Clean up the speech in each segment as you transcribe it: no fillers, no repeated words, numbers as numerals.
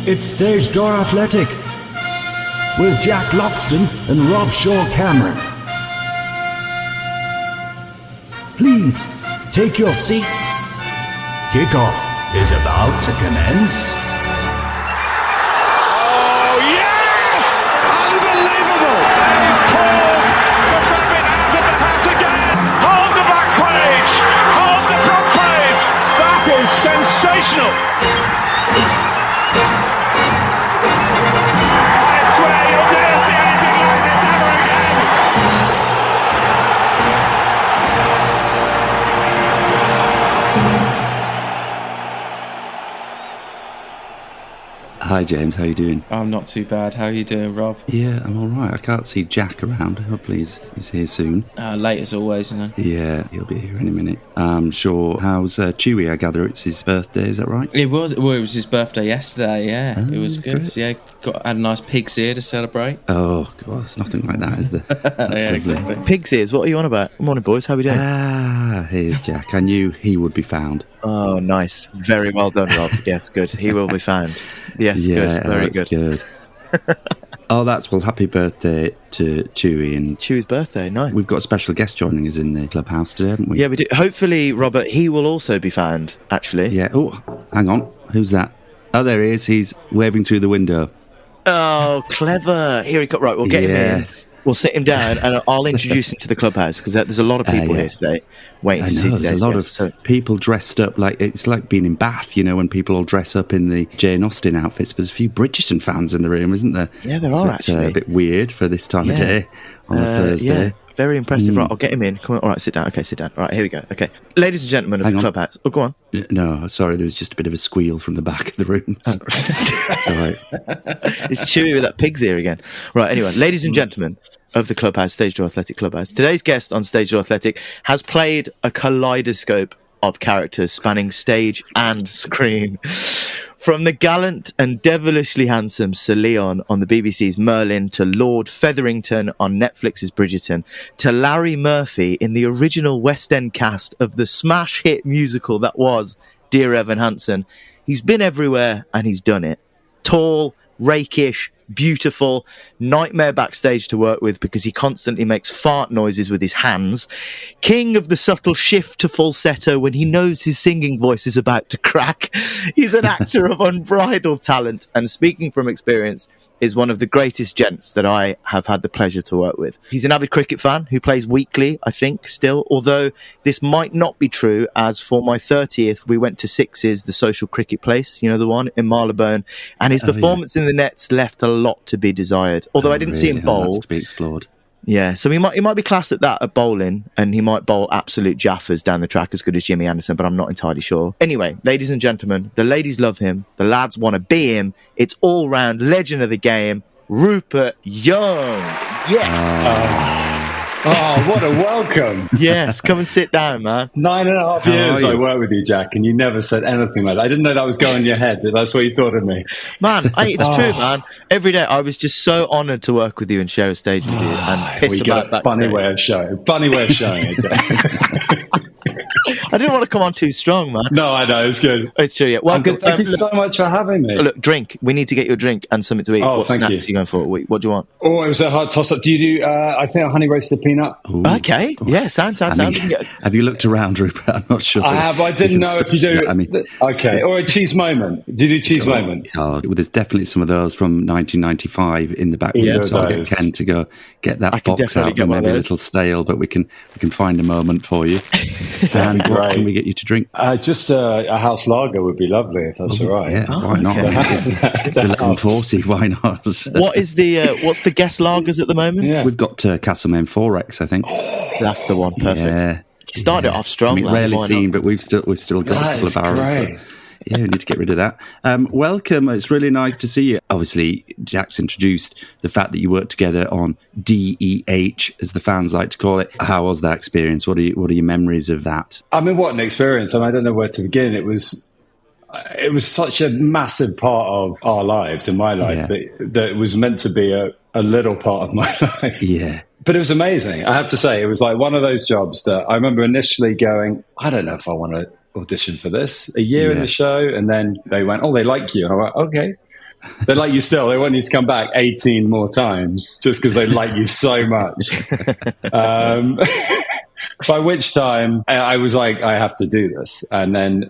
It's Stage Door Athletic with Jack Loxton and Rob Shaw Cameron. Please take your seats. Kickoff is about to commence. Oh, yes! Unbelievable! They've pulled the rabbit out of the hat again. Hold the back page. Hold the front page. That is sensational. I swear you'll never see anything like this ever again. Hi James, how you doing? I'm not too bad. How are you doing, Rob? Yeah, I'm alright. I can't see Jack around. Hopefully he's here soon. Late as always, you know. Yeah, he'll be here any minute. I'm sure. How's Chewy? I gather it's his birthday, is that right? It was his birthday yesterday, yeah. It was good. Great. Yeah, had a nice pig's ear to celebrate. Oh, God, it's nothing like that, is there? That's Yeah, exactly. Pig's ears, what are you on about? Good morning, boys. How are we doing? Here's Jack. I knew he would be found. Oh, nice. Very well done, Rob. Yes, good. He will be found. Yes, Yeah, good. Very that's good. Oh, well, happy birthday to Chewy. And Chewy's birthday, nice. we've got a special guest joining us in the clubhouse today, haven't we? Yeah, we do. Hopefully, Robert, he will also be found, actually. Yeah. Oh, hang on. Who's that? Oh, there he is. He's waving through the window. Oh, clever. Here he comes. Right, we'll get him in. We'll sit him down and I'll introduce him to the clubhouse because there's a lot of people here today waiting to see today's there's a lot guest, of people dressed up like it's like being in Bath, you know, when people all dress up in the Jane Austen outfits. But there's a few Bridgerton fans in the room, isn't there? Yeah, there are actually. A bit weird for this time of day on a Thursday. Yeah. Very impressive. Right, I'll get him in. Come on. All right, sit down. Okay, sit down. All right, here we go. Okay. Ladies and gentlemen of the clubhouse. Oh, go on. No, sorry, there was just a bit of a squeal from the back of the room. It's all right. It's Chewy with that pig's ear again. Right, anyway, ladies and gentlemen of the clubhouse, Stage Door Athletic Clubhouse. Today's guest on Stage Door Athletic has played a kaleidoscope of characters spanning stage and screen. From the gallant and devilishly handsome Sir Leon on the BBC's Merlin, to Lord Featherington on Netflix's Bridgerton, to Larry Murphy in the original West End cast of the smash hit musical that was Dear Evan Hanson. He's been everywhere and he's done it. Tall, rakish, beautiful, nightmare backstage to work with because he constantly makes fart noises with his hands. King of the subtle shift to falsetto when he knows his singing voice is about to crack. He's an actor of unbridled talent and, speaking from experience, is one of the greatest gents that I have had the pleasure to work with. He's an avid cricket fan who plays weekly, I think, still, although this might not be true, as for my 30th, we went to Sixes, the social cricket place, you know, the one in Marylebone, and his performance in the nets left a lot to be desired. Although I didn't see him bowl. That's to be explored. Yeah, so he might be classed at that at bowling, and he might bowl absolute jaffers down the track as good as Jimmy Anderson, but I'm not entirely sure. Anyway, ladies and gentlemen, the ladies love him, the lads want to be him. It's all-round legend of the game, Rupert Young. Yes. Oh, what a welcome. Yes, come and sit down, man. 9.5 years I worked with you, Jack, and you never said anything like that. I didn't know that was going in your head. That's what you thought of me. Man, it's true, man. Every day I was just so honoured to work with you and share a stage with you and piss about that. Funny way of showing it, Jack. I didn't want to come on too strong, man. No, I know, it's good. It's true, yeah. Well, good. Thank you so much for having me. Look, drink. We need to get you a drink and something to eat. Oh, what thank snacks you. are you going for? What do you want? Oh, it was a hard toss-up. Do you do, I think, a honey roasted peanut? Ooh. Okay, yeah, sounds. Have you looked around, Rupert? I'm not sure. I have. I didn't know if you do. Okay, or a cheese moment. Do you do cheese moments? God, well, there's definitely some of those from 1995 in the back room, so I'll get Ken to go get that box out. They may be a little stale, but we can find a moment for you. And what can we get you to drink? Just a house lager would be lovely, if that's all right. Yeah, why not? It's 11:40. Why not? What's the guest lagers at the moment? Yeah. We've got Castlemaine 4X, I think. That's the one. Perfect. Yeah. You started it off strong. Rarely seen, but we've still got a couple of barrels. So, yeah, we need to get rid of that. Welcome. It's really nice to see you. Obviously, Jack's introduced the fact that you worked together on DEH, as the fans like to call it. How was that experience? What are your memories of that? I mean, what an experience. I don't know where to begin. It was such a massive part of our lives, in my life, that it was meant to be a little part of my life. Yeah. But it was amazing. I have to say, it was like one of those jobs that I remember initially going, I don't know if I want to audition for this. A year in the show, and then they went, oh, they like you. And I went, okay. They like you still. They want you to come back 18 more times just because they like you so much. By which time I was like, I have to do this. And then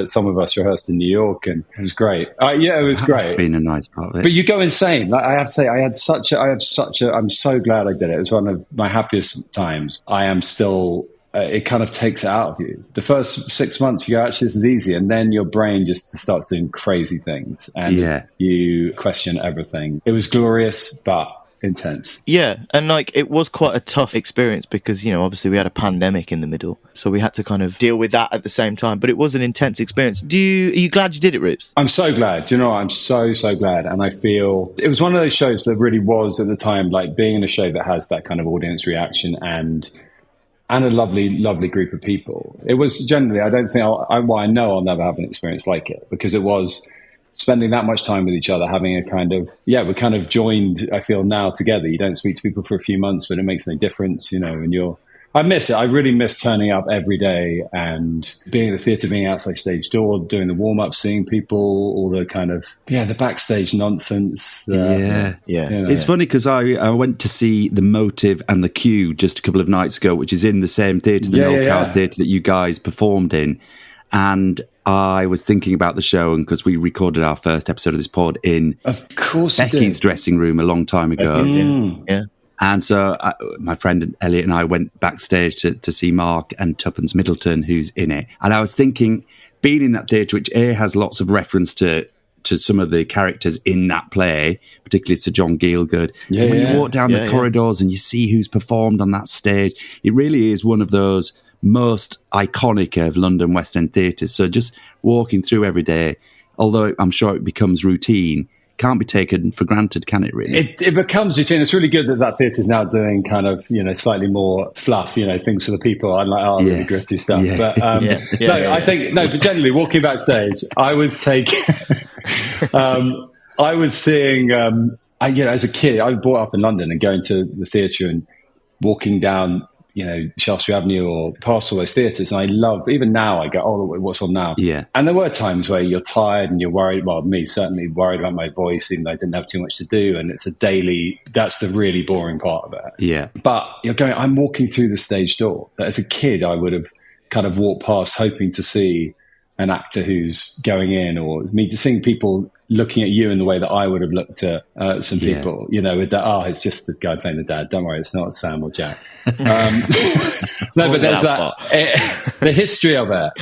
some of us rehearsed in New York, and it was great. It was great. It's been a nice part of it. But you go insane. Like, I have to say, I'm so glad I did it. It was one of my happiest times. I am still, it kind of takes it out of you. The first 6 months, you go, actually, this is easy. And then your brain just starts doing crazy things. And you question everything. It was glorious, but intense. Yeah, and like it was quite a tough experience because, you know, obviously we had a pandemic in the middle, so we had to kind of deal with that at the same time, but it was an intense experience. Are you glad you did it, Rupes? I'm so glad. Do you know what? I'm so glad, and I feel it was one of those shows that really was at the time like being in a show that has that kind of audience reaction and a lovely group of people. It was generally, I don't think I know I'll never have an experience like it, because it was spending that much time with each other, having a kind of, we're kind of joined, I feel now, together. You don't speak to people for a few months, but it makes no difference, you know, and I miss it. I really miss turning up every day and being at the theatre, being outside Stage Door, doing the warm-up, seeing people, all the kind of, the backstage nonsense. You know. It's funny because I went to see The Motive and The Cue just a couple of nights ago, which is in the same theatre, the Noel Coward Theatre that you guys performed in. And I was thinking about the show, and because we recorded our first episode of this pod in Becky's dressing room a long time ago. Yeah. And so my friend Elliot and I went backstage to see Mark and Tuppence Middleton, who's in it. And I was thinking, being in that theatre, which has lots of reference to some of the characters in that play, particularly Sir John Gielgud. Yeah, when you walk down the corridors and you see who's performed on that stage, it really is one of those most iconic of London West End theatres. So just walking through every day, although I'm sure it becomes routine, can't be taken for granted, can it really? It becomes routine. It's really good that theatre is now doing kind of, you know, slightly more fluff, you know, things for the people. I like really gritty stuff. Yeah. But but generally walking backstage, I was I was seeing, as a kid, I was brought up in London and going to the theatre and walking down, you know, Shaftesbury Avenue or past all those theatres. And I love, even now I go, what's on now? Yeah. And there were times where you're tired and you're worried, well, me certainly worried about my voice, even though I didn't have too much to do. And it's that's the really boring part of it. Yeah. But I'm walking through the stage door that as a kid, I would have kind of walked past hoping to see an actor who's going in, or me to seeing people looking at you in the way that I would have looked at some people, you know, with that, it's just the guy playing the dad. Don't worry, it's not Sam or Jack. No, but there's the history of it.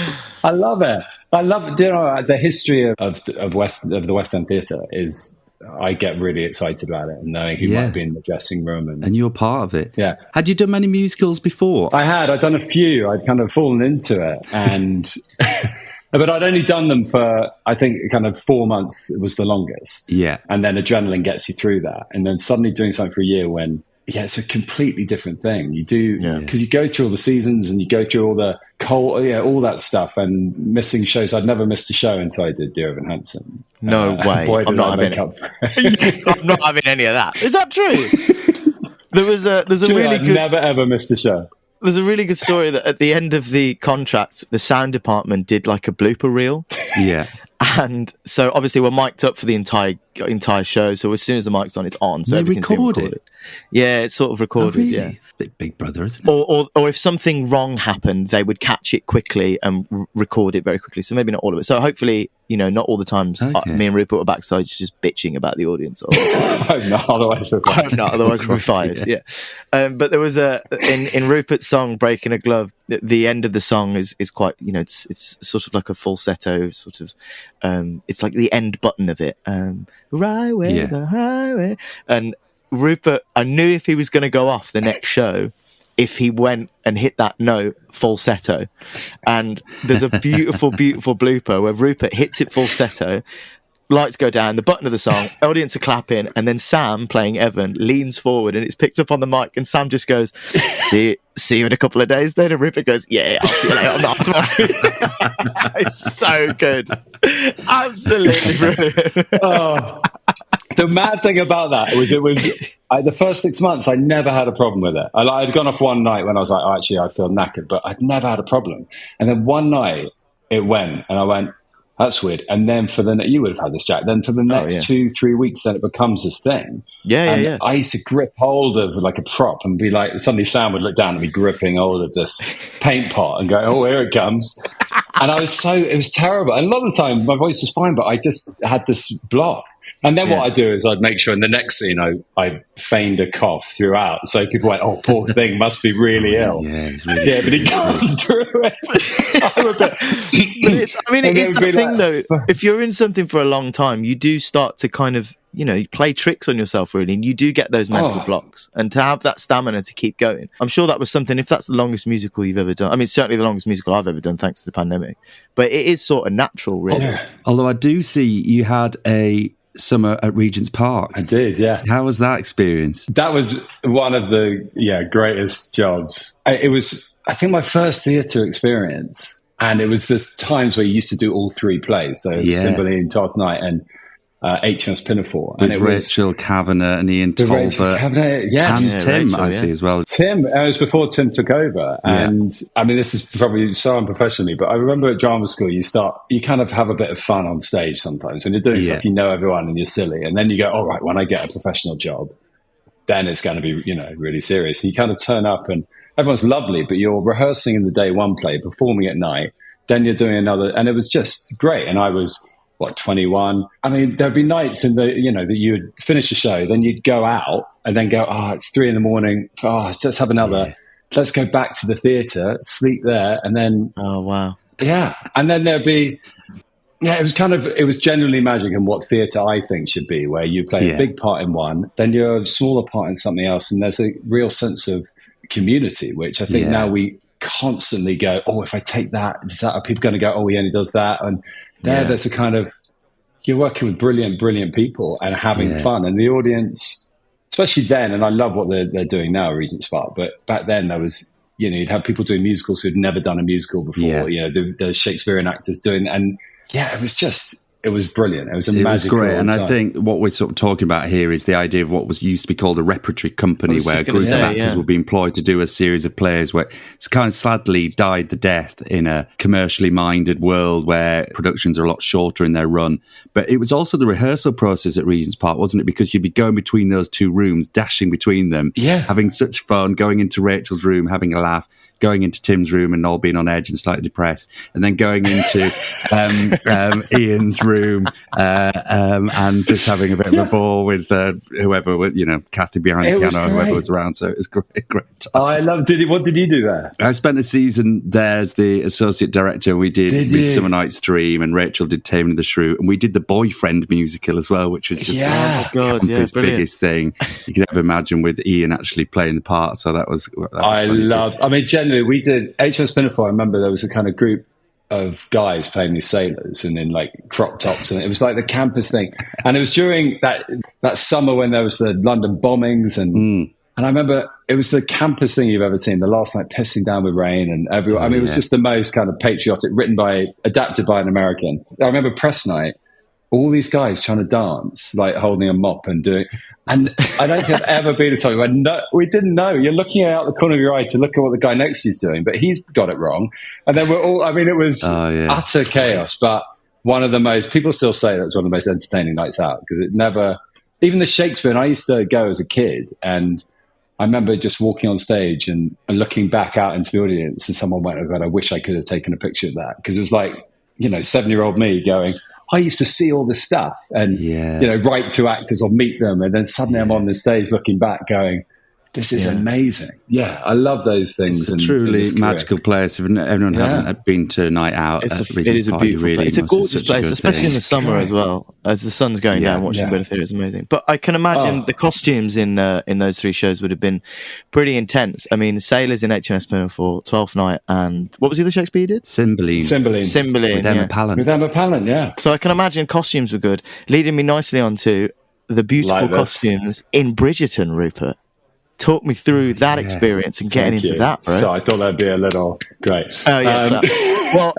I love it. Do you know, the history of the West End Theatre is, I get really excited about it, and knowing who might be in the dressing room. And you're part of it. Yeah. Had you done many musicals before? I'd done a few. I'd kind of fallen into it, and but I'd only done them for, I think, kind of 4 months. It was the longest. Yeah. And then adrenaline gets you through that. And then suddenly doing something for a year when, it's a completely different thing. You do, because you go through all the seasons and you go through all the all that stuff, and missing shows. I'd never missed a show until I did Dear Evan Hanson. No way. I'm not having I'm not having any of that. Is that true? There's a really good... Never ever missed a show. There's a really good story that at the end of the contract, the sound department did like a blooper reel. Yeah. And so obviously we're mic'd up for the entire show. So as soon as the mic's on, it's on. So everything's been recorded. Yeah, it's sort of recorded. Oh, really? Yeah, Big Brother, isn't it? Or if something wrong happened, they would catch it quickly and record it very quickly. So maybe not all of it. So hopefully, not all the times me and Rupert were backstage just bitching about the audience. I hope not, otherwise we'll be fired. Yeah. But there was in Rupert's song "Breaking a Glove." The end of the song is quite, it's sort of like a falsetto sort of. It's like the end button of it. Right way, the highway, and Rupert, I knew if he was going to go off the next show, if he went and hit that note falsetto. And there's a beautiful, beautiful blooper where Rupert hits it falsetto, lights go down, the button of the song, audience are clapping, and then Sam, playing Evan, leans forward and it's picked up on the mic, and Sam just goes, see you in a couple of days then? And Rupert goes, I'll see you later. I'm not tomorrow. It's so good. Absolutely brilliant. The mad thing about that was the first 6 months, I never had a problem with it. I'd gone off one night when I was like, actually, I feel knackered, but I'd never had a problem. And then one night it went, and I went, That's weird. And then you would have had this, Jack. Then for the next 2-3 weeks, then it becomes this thing. Yeah. I used to grip hold of like a prop and be like, suddenly Sam would look down and be gripping hold of this paint pot and go, "Oh, here it comes." And it was terrible. And a lot of the time my voice was fine, but I just had this block. And then what I do is I'd make sure in the next scene I feigned a cough throughout. So people went, "Oh, poor thing, must be really ill." Yeah, but he got through it. It's that thing though. If you're in something for a long time, you do start to kind of, you play tricks on yourself really, and you do get those mental blocks. And to have that stamina to keep going, I'm sure that was something, if that's the longest musical you've ever done, I mean, it's certainly the longest musical I've ever done thanks to the pandemic, but it is sort of natural really. Although I do see you had a summer at Regent's Park. I did, yeah. How was that experience? That was one of the greatest jobs. It was, I think, my first theatre experience, and it was the times where you used to do all 3 plays, so Cymbeline, Twelfth Night, and HMS Pinafore. With Rachel Kavanagh and Ian Talbot. And Tim, Rachel, I see as well. Tim, it was before Tim took over. And I mean, this is probably so unprofessionally, but I remember at drama school, you kind of have a bit of fun on stage sometimes. When you're doing stuff, you know everyone and you're silly. And then you go, all right, when I get a professional job, then it's going to be, really serious. And you kind of turn up and everyone's lovely, but you're rehearsing in the day one play, performing at night, then you're doing another. And it was just great. And I was 21. I mean, there'd be nights that you would finish a show, then you'd go out and then go, it's 3 a.m. Let's have another. Let's go back to the theatre, sleep there, and then. Oh, wow. Yeah. And then there'd be, it was genuinely magic in what theatre I think should be, where you play a big part in one, then you're a smaller part in something else. And there's a real sense of community, which I think now we constantly go, if I take that, are people going to go, he only does that? And there's a kind of, you're working with brilliant people and having fun, and the audience, especially then, and I love what they're doing now at Regent's Park, but back then there was, you'd have people doing musicals who'd never done a musical before, the Shakespearean actors doing, and it was brilliant. It was magical. It was great. And I think what we're sort of talking about here is the idea of what was used to be called a repertory company, where a group of actors would be employed to do a series of plays, where it's kind of sadly died the death in a commercially minded world where productions are a lot shorter in their run. But it was also the rehearsal process at Regent's Park, wasn't it? Because you'd be going between those 2 rooms, dashing between them, having such fun, going into Rachel's room, having a laugh, going into Tim's room and all being on edge and slightly depressed, and then going into Ian's room and just having a bit of a ball with whoever, Kathy behind the piano and whoever was around. So it was great. I loved it. What did you do there? I spent a season there as the associate director. We did Midsummer Night's Dream, and Rachel did Taming of the Shrew, and we did the Boyfriend musical as well, which was just campus biggest thing you could ever imagine, with Ian actually playing the part. So that was generally we did HMS Pinafore. I remember there was a kind of group of guys playing these sailors and in like crop tops, and it was like the campus thing. And it was during that summer when there was the London bombings, and I remember it was the campus thing you've ever seen. The Last Night pissing down with rain, and everyone. I mean, it was just the most kind of patriotic, adapted by an American. I remember press night. All these guys trying to dance, like holding a mop and doing. And I don't think I've ever been at something where we didn't know. You're looking out the corner of your eye to look at what the guy next to you's doing, but he's got it wrong. And then we're all, it was utter chaos. But one of the most, people still say that's one of the most entertaining nights out, because it never, even the Shakespeare, and I used to go as a kid, and I remember just walking on stage and looking back out into the audience, and someone went, "Oh God, I wish I could have taken a picture of that." Because it was like, 7-year-old me going, I used to see all this stuff and, write to actors or meet them. And then suddenly I'm on the stage looking back going, this is amazing. Yeah, I love those things. It's a truly magical place. If everyone hasn't been to a night out, it is a beautiful place. It's a gorgeous place, especially in the summer as well. As the sun's going down, watching a bit of theatre is amazing. But I can imagine the costumes in those 3 shows would have been pretty intense. I mean, Sailors in HMS Pinafore, Twelfth Night, and what was the other Shakespeare you did? Cymbeline. With Emma Pallant. With Emma Pallant, yeah. So I can imagine costumes were good, leading me nicely on to the beautiful costumes in Bridgerton, Rupert. Talk me through that experience and getting into that, bro. So I thought that'd be a little great. Oh, yeah. Well,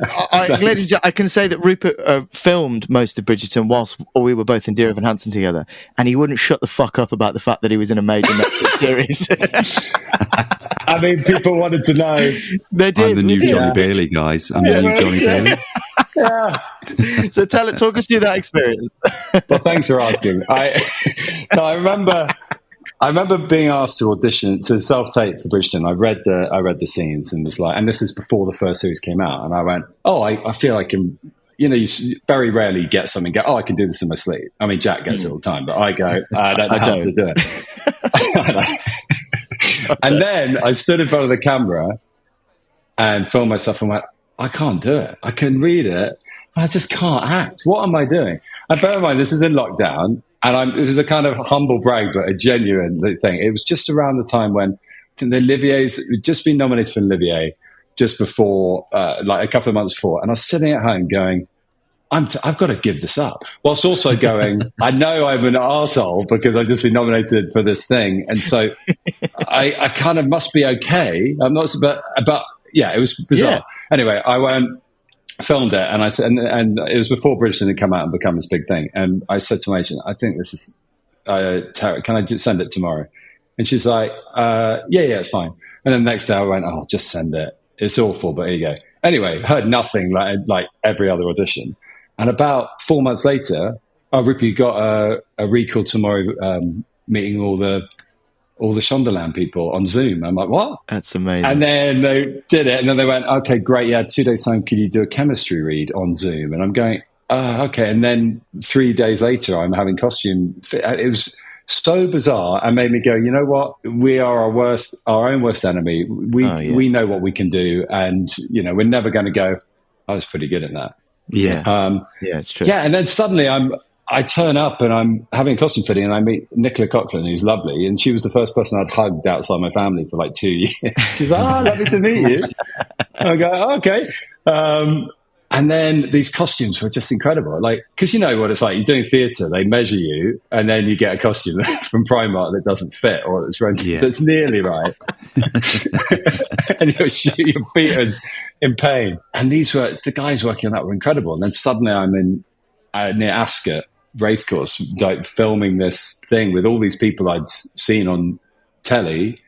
ladies and gentlemen, I can say that Rupert filmed most of Bridgerton whilst we were both in Dear Evan Hanson together, and he wouldn't shut the fuck up about the fact that he was in a major Netflix series. I mean, people wanted to know. They did. I'm the new Johnny Bailey, guys. I'm the new Johnny Bailey. So talk us through that experience. Well, thanks for asking. I remember being asked to audition to self-tape for Bridgerton. I read the scenes and was like, and this is before the first series came out, and I went, I feel I can. You know, you very rarely get something. Go, I can do this in my sleep. I mean, Jack gets it all the time, but I go, I don't know how to do it. And then I stood in front of the camera and filmed myself and went, I can't do it. I can read it, but I just can't act. What am I doing? And bear in mind, this is in lockdown, and this is a kind of humble brag, but a genuine thing. It was just around the time when the Olivier's just been nominated for Olivier just before, like a couple of months before, and I was sitting at home going, I've got to give this up. Whilst also going, I know I'm an arsehole because I've just been nominated for this thing. And so I kind of must be okay. I'm not, but yeah, it was bizarre. Yeah. Anyway, I went, filmed it, and I said, and it was before Bridgerton had come out and become this big thing. And I said to my agent, I think this is, Tara, can I just send it tomorrow? And she's like, yeah, it's fine. And then the next day I went, just send it. It's awful, but here you go. Anyway, heard nothing like every other audition. And about 4 months later, Rupert, you got a recall tomorrow, meeting all the Shondaland people on Zoom. I'm like, what? That's amazing. And then they did it, and then they went, okay, great, yeah, 2 days time, could you do a chemistry read on Zoom? And I'm going, okay. And then 3 days later, I'm having costume. It was so bizarre and made me go, you know what? We are our own worst enemy. We know what we can do, and we're never going to go, I was pretty good at that. Yeah. It's true. Yeah, and then suddenly I turn up and I'm having a costume fitting, and I meet Nicola Coughlan, who's lovely, and she was the first person I'd hugged outside my family for like 2 years. She's like, lovely to meet you. I go, okay. And then these costumes were just incredible. Like, because you know what it's like. You're doing theatre, they measure you, and then you get a costume from Primark that doesn't fit, or that's nearly right. And your feet are in pain. And the guys working on that were incredible. And then suddenly I'm near Ascot Racecourse, like filming this thing with all these people I'd seen on telly,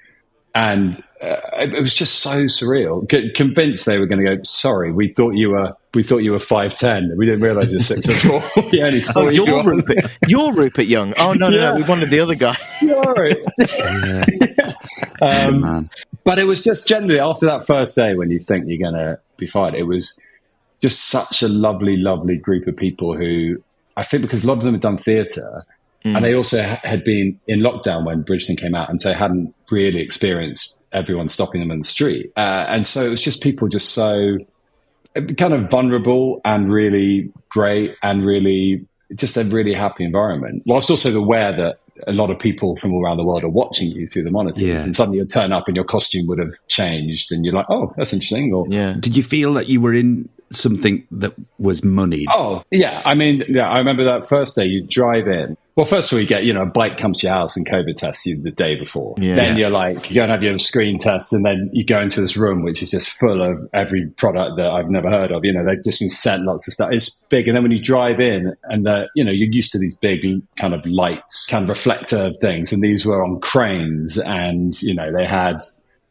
and it was just so surreal. Convinced they were going to go, sorry, we thought you were 5'10". We didn't realise you're 6'4". We only saw you're Rupert Young. Oh no, we wanted the other guy. Sorry. Man. But it was just generally after that first day when you think you're going to be fired, it was just such a lovely, lovely group of people who, I think because a lot of them had done theatre, and they also had been in lockdown when Bridgerton came out, and so hadn't really experienced everyone stopping them in the street. And so it was just people just so kind of vulnerable and really great, and really just a really happy environment, whilst also aware that a lot of people from all around the world are watching you through the monitors, and suddenly you turn up and your costume would have changed, and you're like, oh, that's interesting. Or, did you feel that you were in something that was moneyed? Oh, yeah. I mean, I remember that first day you drive in. Well, first of all, you get, a bike comes to your house and COVID tests you the day before. Yeah. Then you're like, you go and have your screen test, and then you go into this room, which is just full of every product that I've never heard of. They've just been sent lots of stuff. It's big. And then when you drive in and, you're used to these big kind of lights, kind of reflector things. And these were on cranes, and, they had,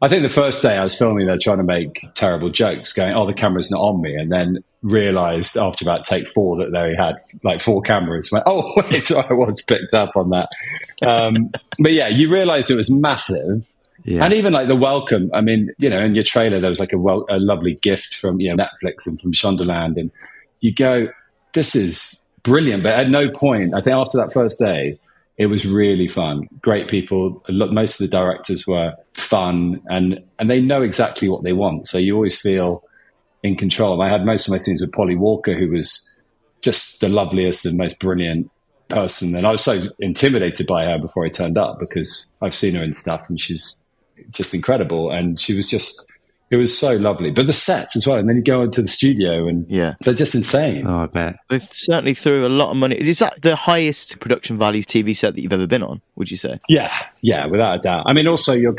I think the first day I was filming, they're trying to make terrible jokes going, the camera's not on me. And then realized after about take 4 that they had like 4 cameras. Went, wait, I was picked up on that. But yeah, you realize it was massive. Yeah. And even like the welcome, I mean, in your trailer, there was like a lovely gift from Netflix and from Shondaland. And you go, this is brilliant. But at no point, I think after that first day, it was really fun. Great people. Most of the directors were fun, and they know exactly what they want. So you always feel in control. I had most of my scenes with Polly Walker, who was just the loveliest and most brilliant person. And I was so intimidated by her before I turned up, because I've seen her in stuff and she's just incredible. And she was it was so lovely. But the sets as well. And then you go into the studio and they're just insane. Oh, I bet. They certainly threw a lot of money. Is that the highest production value TV set that you've ever been on, would you say? Yeah, without a doubt. I mean, also you're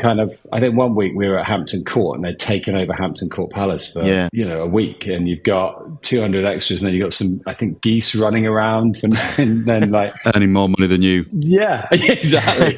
I think one week we were at Hampton Court, and they'd taken over Hampton Court Palace for, a week, and you've got 200 extras, and then you've got some, I think, geese running around, and then like... earning more money than you. Yeah, exactly.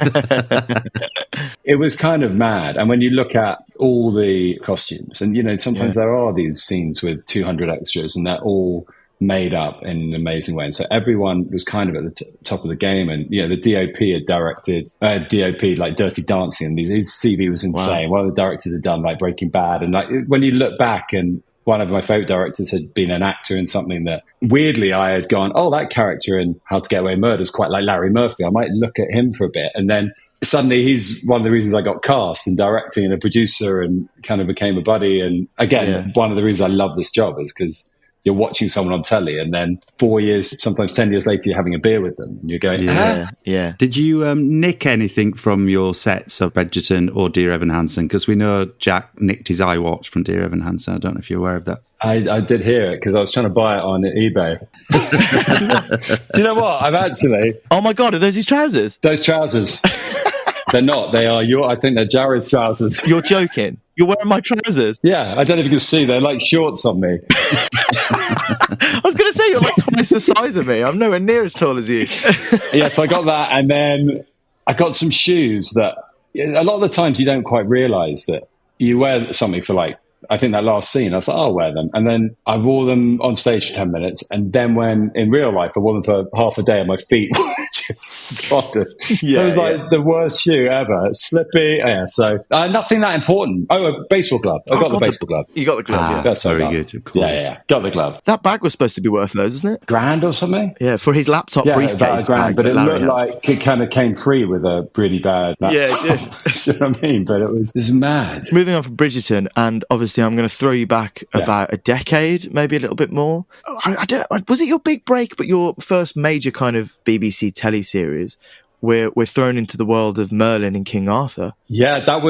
It was kind of mad. And when you look at all the costumes, and, sometimes there are these scenes with 200 extras, and they're all made up in an amazing way. And so everyone was kind of at the top of the game. And, you know, the DOP had directed DOP like Dirty Dancing, and his CV was insane. Wow. One of the directors had done like Breaking Bad. And like when you look back, and one of my favorite directors had been an actor in something that weirdly I had gone, oh, that character in How to Get Away with Murder is quite like Larry Murphy. I might look at him for a bit. And then suddenly he's one of the reasons I got cast and directing and a producer and kind of became a buddy. And again, one of the reasons I love this job is because you're watching someone on telly, and then 4 years, sometimes 10 years later, you're having a beer with them. And you're going, yeah. Did you nick anything from your sets of Bridgerton or Dear Evan Hanson? Because we know Jack nicked his iWatch from Dear Evan Hanson. I don't know if you're aware of that. I did hear it because I was trying to buy it on eBay. Do you know what? I've actually... Oh my God, are those his trousers? Those trousers. They're not. They are I think they're Jared's trousers. You're joking. You're wearing my trousers? Yeah, I don't know if you can see. They're like shorts on me. I was going to say, you're like twice the size of me. I'm nowhere near as tall as you. Yeah, so I got that. And then I got some shoes that a lot of the times you don't quite realise that you wear something for like, I think that last scene, I was like, I'll wear them. And then I wore them on stage for 10 minutes. And then when in real life, I wore them for half a day and my feet just spotted. It was like the worst shoe ever. Slippy. Yeah, so nothing that important. Oh, a baseball glove. I got the baseball glove. You got the glove, yeah. That's very good, of course. Yeah. Got the glove. That bag was supposed to be worth those, isn't it? $1,000 or something? Yeah, for his laptop briefcase. About $1,000, bag but it Larry looked like it kind of came free with a really bad laptop. Yeah, it did. Do you know what I mean? But it was mad. Moving on from Bridgerton, and obviously I'm going to throw you back about a decade, maybe a little bit more. Was it your big break, but your first major kind of BBC telly series where we're thrown into the world of Merlin and King Arthur? Yeah, it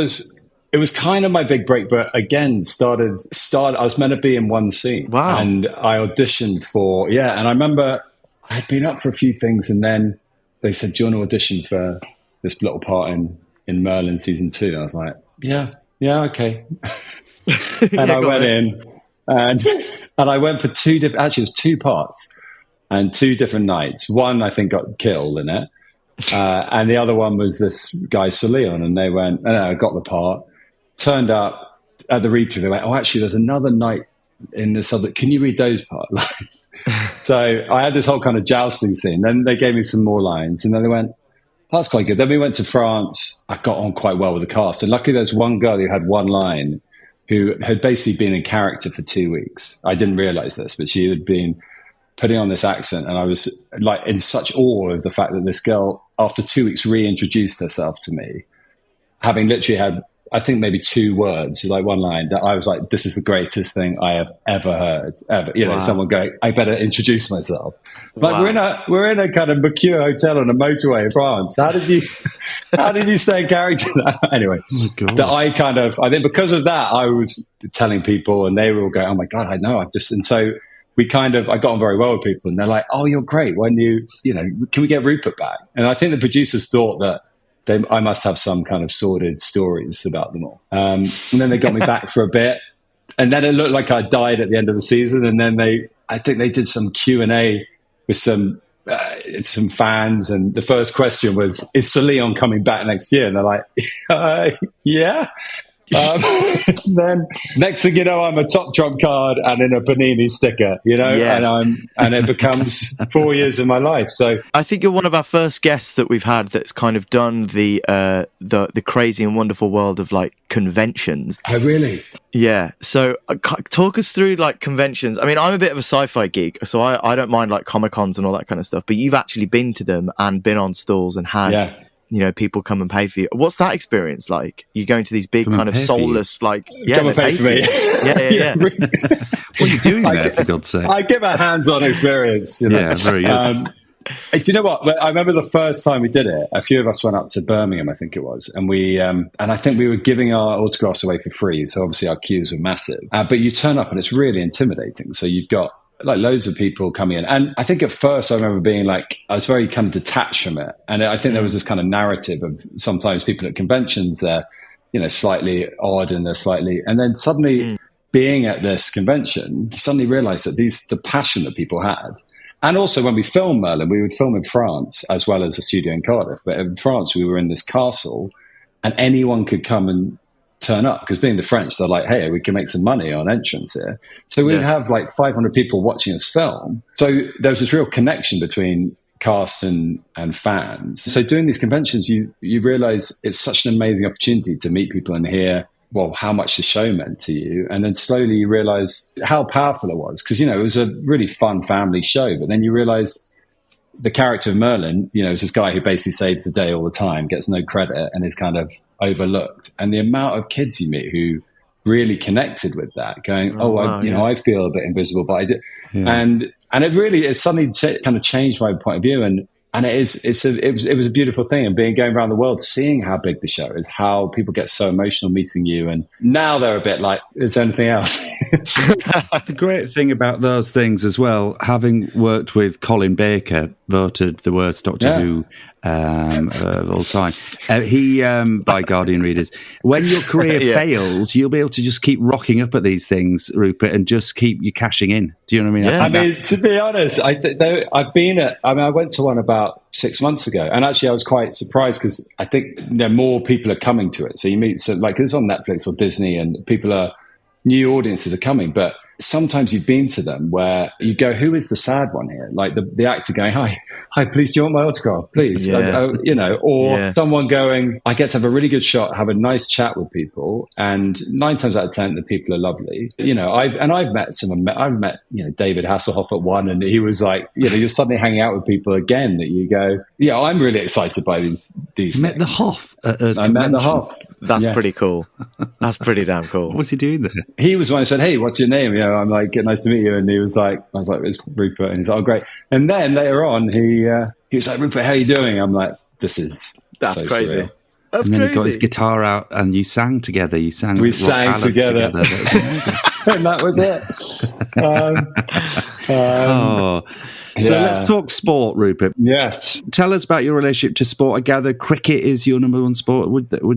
was kind of my big break, but again, started. I was meant to be in one scene. Wow. And I auditioned for, and I remember I had been up for a few things, and then they said, do you want to audition for this little part in Merlin season 2? And I was like, yeah, okay. And I went in, and I went for it was 2 parts and 2 different nights. One, I think, got killed in it. And the other one was this guy, Sir Leon, and they went, I got the part, turned up at the read-through. They went, oh, actually, there's another night in this other, can you read those part lines? So I had this whole kind of jousting scene. Then they gave me some more lines, and then they went, that's quite good. Then we went to France. I got on quite well with the cast. And luckily, there's one girl who had one line who had basically been in character for 2 weeks. I didn't realize this, but she had been putting on this accent, and I was like in such awe of the fact that this girl, after 2 weeks, reintroduced herself to me, having literally had, I think, maybe 2 words, like one line, that I was like, this is the greatest thing I have ever heard, ever. You know, someone going, I better introduce myself. Like we're in a kind of Mercure hotel on a motorway in France. How did you stay in character? Anyway, I think because of that, I was telling people, and they were all going, oh my God, I know. And so I got on very well with people, and they're like, oh, you're great. When can we get Rupert back? And I think the producers thought that I must have some kind of sordid stories about them all. And then they got me back for a bit, and then it looked like I died at the end of the season. And then I think they did some Q&A with some fans, and the first question was, is Sir Leon coming back next year? And they're like, yeah. Then next thing you know, I'm a top trump card and in a Panini sticker, and it becomes 4 years of my life. So I think you're one of our first guests that we've had that's kind of done the crazy and wonderful world of like conventions. Oh, really? Yeah. So talk us through like conventions. I mean, I'm a bit of a sci-fi geek, so I don't mind like Comic-Cons and all that kind of stuff, but you've actually been to them and been on stalls and had people come and pay for you. What's that experience like? You going to these big kind of soulless, like, come and pay for me. Yeah. What are you doing there, for God's sake? I give a hands-on experience. Yeah, very good. Do you know what? I remember the first time we did it, a few of us went up to Birmingham, I think it was, and and I think we were giving our autographs away for free, so obviously our queues were massive. But you turn up and it's really intimidating. So you've got like loads of people coming in. And I think at first I remember being like, I was very kind of detached from it. And I think there was this kind of narrative of sometimes people at conventions, they're, slightly odd and and then suddenly being at this convention, you suddenly realize that the passion that people had. And also when we filmed Merlin, we would film in France as well as a studio in Cardiff. But in France, we were in this castle and anyone could come and turn up, because being the French, they're like, hey, we can make some money on entrance here. So we'd have like 500 people watching us film. So there was this real connection between cast and fans. So doing these conventions, you realize it's such an amazing opportunity to meet people and hear, well, how much the show meant to you. And then slowly you realize how powerful it was. Because, it was a really fun family show. But then you realize the character of Merlin, is this guy who basically saves the day all the time, gets no credit, and is kind of overlooked. And the amount of kids you meet who really connected with that, going, I feel a bit invisible, but I do. Yeah. And it suddenly kind of changed my point of view. And it was a beautiful thing. And going around the world, seeing how big the show is, how people get so emotional meeting you. And now they're a bit like, is there anything else? The great thing about those things as well, having worked with Colin Baker, voted the worst Doctor Who of all time. He, by Guardian readers, when your career fails, you'll be able to just keep rocking up at these things, Rupert, and just keep you cashing in. Do you know what I mean? Yeah. I mean, to be honest, I went to one about 6 months ago, and actually I was quite surprised because I think more people are coming to it. So you meet, it's on Netflix or Disney, and new audiences are coming, but sometimes you've been to them where you go, who is the sad one here? Like the actor going, hi, please, do you want my autograph? Please. Someone going, I get to have a really good shot, have a nice chat with people. And 9 times out of 10, the people are lovely. I've met David Hasselhoff at one, and he was like, you're suddenly hanging out with people again that you go, yeah, I'm really excited by these things. Met the Hoff at a I met the Hoff. That's pretty cool. That's pretty damn cool. What was he doing there? He was the one who said, hey, what's your name? I'm like, nice to meet you. And I was like, it's Rupert. And he's like, oh, great. And then later on, he was like, Rupert, how are you doing? I'm like, that's so crazy. Surreal. That's and then crazy. he got his guitar out and you sang together. We sang together. And that was it. So let's talk sport, Rupert. Yes. Tell us about your relationship to sport. I gather cricket is your number one sport.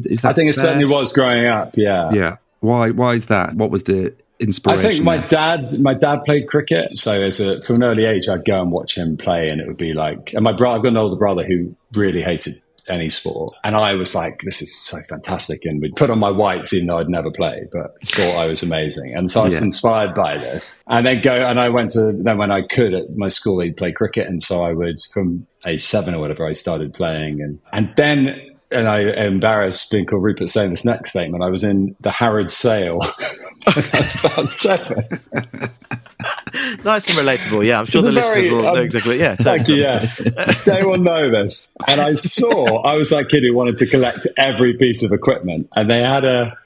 Is that I think it certainly was growing up, yeah. Yeah. Why is that? What was the inspiration? I think my dad played cricket. So from an early age, I'd go and watch him play, and it would be like, and I've got an older brother who really hated any sport. And I was like, this is so fantastic. And we'd put on my whites, even though I'd never played, but thought I was amazing. And so I was inspired by this. And I went to, when I could at my school, they'd play cricket. And so I would, from age 7 or whatever, I started playing. And then, and I embarrassed being called Rupert saying this next statement, I was in the Harrods Sale. That's about 7. Nice and relatable, yeah. I'm sure the listeners will know exactly. Yeah, thank you. Yeah, they will know this. And I was that kid who wanted to collect every piece of equipment, and they had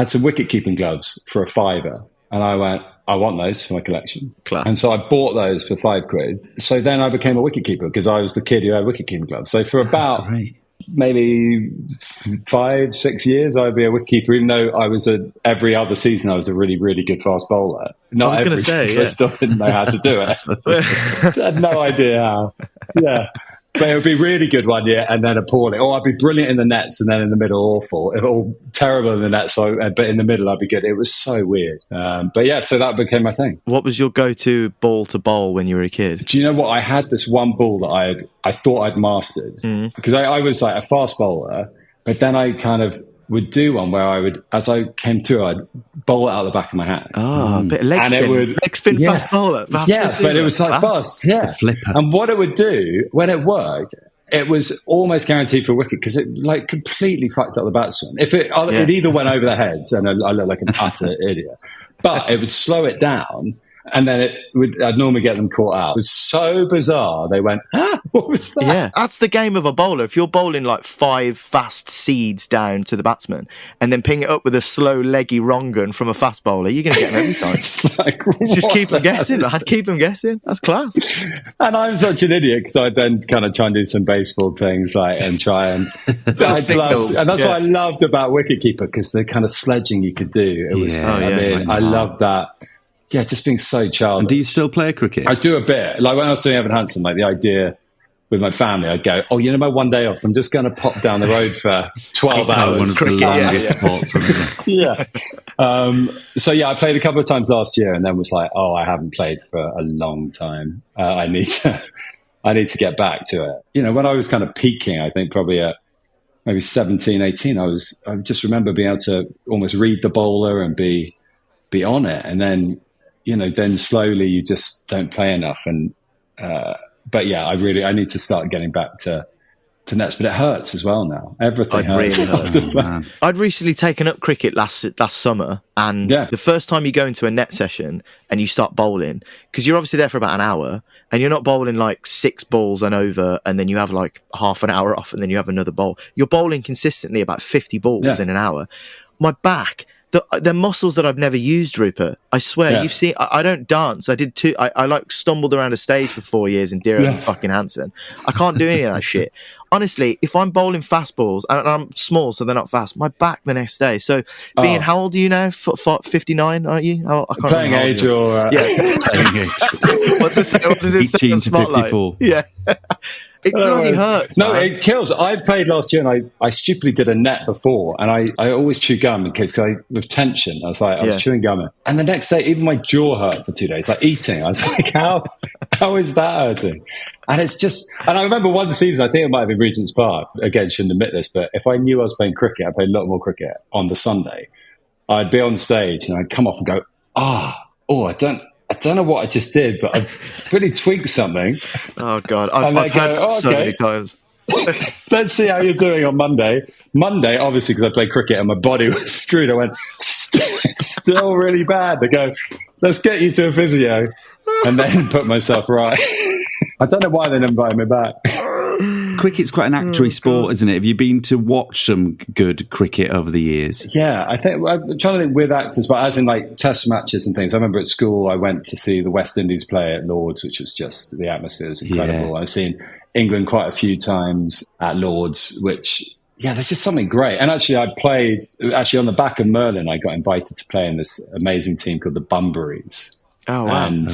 some wicket keeping gloves for £5, and I went, I want those for my collection. Class. And so I bought those for £5. So then I became a wicket keeper because I was the kid who had wicket keeping gloves. So for about maybe 5-6 years, I'd be a wicketkeeper, even though every other season I was a really, really good fast bowler. Not every season, I still didn't know how to do it. I had no idea how. Yeah. But it would be really good one year and then appalling. Or I'd be brilliant in the nets and then in the middle awful. All terrible in the nets, but in the middle I'd be good. It was so weird. But yeah, so that became my thing. What was your go-to ball to bowl when you were a kid? Do you know what? I had this one ball that I thought I'd mastered. Because I was like a fast bowler, but then I kind of would do one where I would, as I came through, I'd bowl it out the back of my hand. Oh, a bit of leg spin. Leg spin fast bowler. But it was like fast. Yeah. Flipper. And what it would do, when it worked, it was almost guaranteed for a wicket because it like completely fucked up the batsman. If it either went over their heads and I looked like an utter idiot, but it would slow it down. And then I'd normally get them caught out. It was so bizarre. They went, what was that? Yeah, that's the game of a bowler. If you're bowling like 5 fast seeds down to the batsman and then ping it up with a slow leggy wrong gun from a fast bowler, you're going to get them every time. Just keep them guessing. I'd keep them guessing. That's class. And I'm such an idiot because I'd then kind of try and do some baseball things and try and... and that's what I loved about wicketkeeper, because the kind of sledging you could do. It was, I loved that. Yeah, just being so childish. And do you still play cricket? I do a bit. Like when I was doing Evan Hanson, like the idea with my family, I'd go, my one day off, I'm just going to pop down the road for 12 hours. One of the longest sports. Yeah. So I played a couple of times last year and then was like, I haven't played for a long time. I need to get back to it. When I was kind of peaking, I think probably at maybe 17, 18, I just remember being able to almost read the bowler and be on it. And then, then slowly you just don't play enough. And, but yeah, I need to start getting back to nets, but it hurts as well now. Everything hurts. I'd recently taken up cricket last summer, and the first time you go into a net session and you start bowling, because you're obviously there for about an hour, and you're not bowling like 6 balls and over, and then you have like half an hour off, and then you have another bowl. You're bowling consistently about 50 balls in an hour. My back, the muscles that I've never used, Rupert. I swear, you've seen. I don't dance. I did too. I like stumbled around a stage for 4 years in Dear Evan fucking Hanson. I can't do any of that shit. Honestly, if I'm bowling fast balls, and I'm small, so they're not fast, my back the next day. So, being how old are you now? 59, aren't you? I can't playing age or playing age. What does it say? 18 to 54. Yeah. It bloody hurts. No, man. it kills. I played last year, and I stupidly did a net before, and I always chew gum in case with tension. I was chewing gum, and the next day, even my jaw hurt for 2 days. Like eating, I was like, how is that hurting? And it's just, and I remember one season, I think it might have been Regent's Park. Again, shouldn't admit this, but if I knew I was playing cricket, I played a lot more cricket on the Sunday. I'd be on stage, and I'd come off and go, I don't know what I just did, but I really tweaked something. Oh, God. I've had so many times. Let's see how you're doing on Monday. Monday, obviously, because I played cricket and my body was screwed, I went, still really bad. They go, let's get you to a physio. And then put myself right. I don't know why they didn't invite me back. Cricket's quite an actuary sport, isn't it? Have you been to watch some good cricket over the years? Yeah, I'm trying to think with actors, but as in like test matches and things. I remember at school I went to see the West Indies play at Lord's, which was just, the atmosphere was incredible. Yeah. I've seen England quite a few times at Lord's, which, there's just something great. And actually I played, on the back of Merlin, I got invited to play in this amazing team called the Bunburys. Oh, wow. And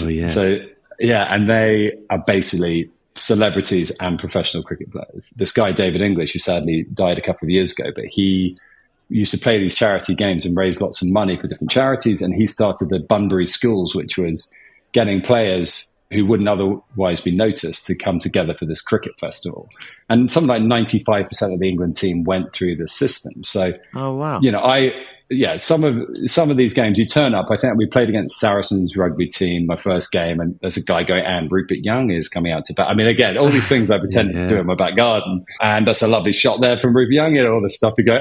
and they are basically celebrities and professional cricket players. This guy, David English, who sadly died a couple of years ago, but he used to play these charity games and raise lots of money for different charities. And he started the Bunbury Schools, which was getting players who wouldn't otherwise be noticed to come together for this cricket festival. And something like 95% of the England team went through the system. So, some of these games you turn up. I think we played against Saracens rugby team, my first game, and there's a guy going, and Rupert Young is coming out to bat. I mean, again, all these things I pretended to do in my back garden, and that's a lovely shot there from Rupert Young, all this stuff. You go,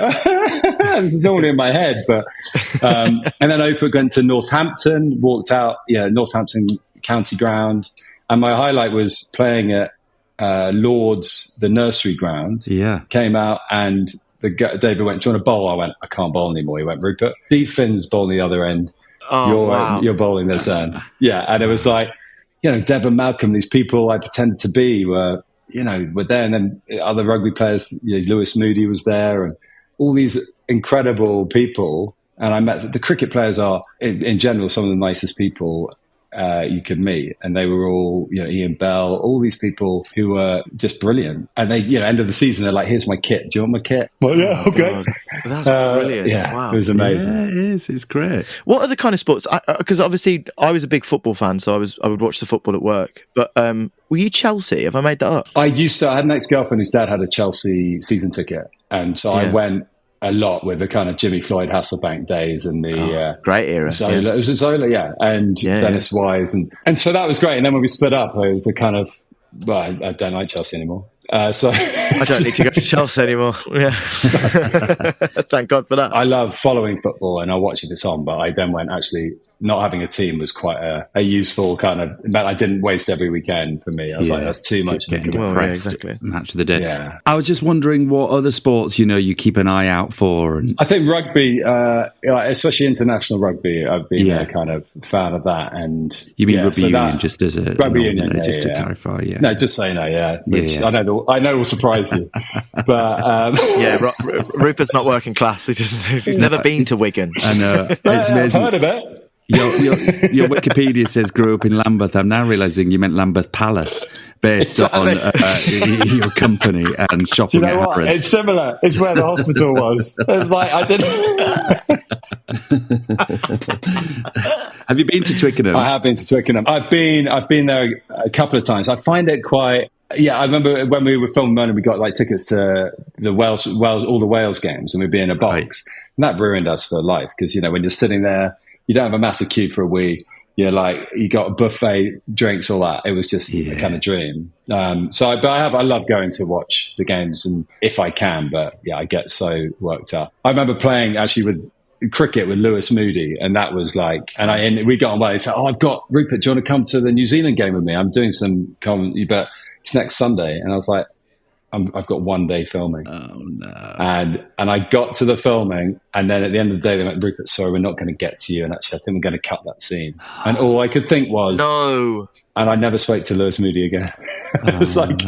this is normally in my head, but and then Oprah went to Northampton, walked out, Northampton County Ground, and my highlight was playing at Lord's, the nursery ground. Yeah, came out and. David went, do you want to bowl? I went, I can't bowl anymore. He went, Rupert, Steve Finn's bowling the other end. You're bowling this end. Yeah. And it was like, Deb and Malcolm, these people I pretended to be were there. And then other rugby players, Lewis Moody was there and all these incredible people. And I met the cricket players are in general, some of the nicest people you could meet, and they were all, Ian Bell, all these people who were just brilliant. And they, end of the season, they're like, "Here's my kit. Do you want my kit?" Well, yeah, okay. That's brilliant. Yeah, wow, it was amazing. Yeah, it is. It's great. What other kind of sports? Because obviously, I was a big football fan, so I would watch the football at work. But were you Chelsea? Have I made that up? I had an ex-girlfriend whose dad had a Chelsea season ticket, and so I went a lot with the kind of Jimmy Floyd Hasselbank days and the great era. Zola. It was a Zola, and Dennis Wise, and so that was great. And then when we split up, it was a kind of I don't like Chelsea anymore. So I don't need to go to Chelsea anymore. Yeah, thank God for that. I love following football and I watch if it's on, but I then went actually not having a team was quite a useful kind of. I didn't waste every weekend for me. I was like, that's too much. Getting depressed. Exactly. Match of the day. Yeah. I was just wondering what other sports you keep an eye out for. And I think rugby, especially international rugby, I've been a kind of fan of that. And you mean rugby union, just as a rugby union, to clarify? Yeah. No, just saying that. Yeah, which I know will surprise you, but Rupert's not working class. He's never been to Wigan. I know. It's amazing. I've heard of it. Your Wikipedia says grew up in Lambeth. I'm now realising you meant Lambeth Palace, based on your company and shopping. Do you know at what? Harrods. It's similar. It's where the hospital was. It's like I didn't. Have you been to Twickenham? I have been to Twickenham. I've been there a couple of times. I find it quite. Yeah, I remember when we were filming Merlin, we got like tickets to the all the Wales games, and we'd be in a box. Right. And that ruined us for life because, when you're sitting there, you don't have a massive queue for a wee. You're like, you got a buffet, drinks, all that. It was just a kind of dream. I love going to watch the games, and if I can, but yeah, I get so worked up. I remember playing actually with cricket with Lewis Moody, and that was like, and we got on well. He said, I've got Rupert, do you want to come to the New Zealand game with me? I'm doing some comedy, but it's next Sunday. And I was like, I've got 1 day filming. Oh no. And I got to the filming, and then at the end of the day they went, Rupert, sorry, we're not going to get to you, and actually I think we're going to cut that scene. And all I could think was, No. And I never spoke to Lewis Moody again. It was like,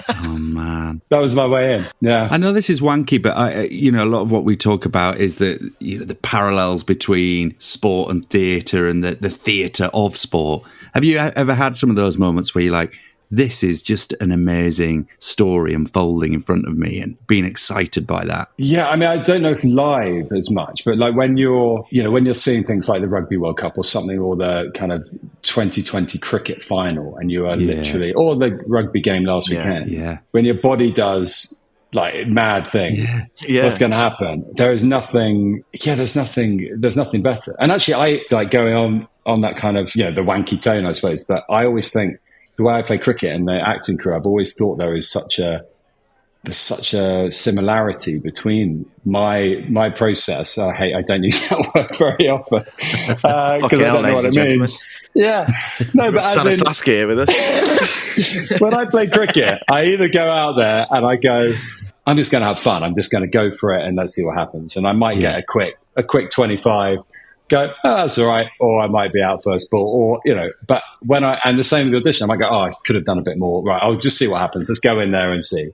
Oh man, that was my way in. Yeah, I know this is wanky, but a lot of what we talk about is that the parallels between sport and theatre, and the theatre of sport. Have you ever had some of those moments where you're like, this is just an amazing story unfolding in front of me, and being excited by that? Yeah, I mean, I don't know if live as much, but like when you're seeing things like the Rugby World Cup or something, or the kind of 2020 cricket final, and you are literally, or the rugby game last weekend, when your body does like mad thing, what's going to happen? There's nothing better. And actually, I like going on that kind of, the wanky tone, I suppose, but I always think, the way I play cricket and the acting crew, I've always thought there's such a similarity between my process. I don't use that word very often because I don't know what it means. Yeah, no, but Stanislavski here with us. When I play cricket, I either go out there and I go, I'm just going to have fun. I'm just going to go for it and let's see what happens. And I might get a quick 25. Go, that's all right, or I might be out first ball, or but and the same with the audition, I might go, I could have done a bit more. Right, I'll just see what happens. Let's go in there and see.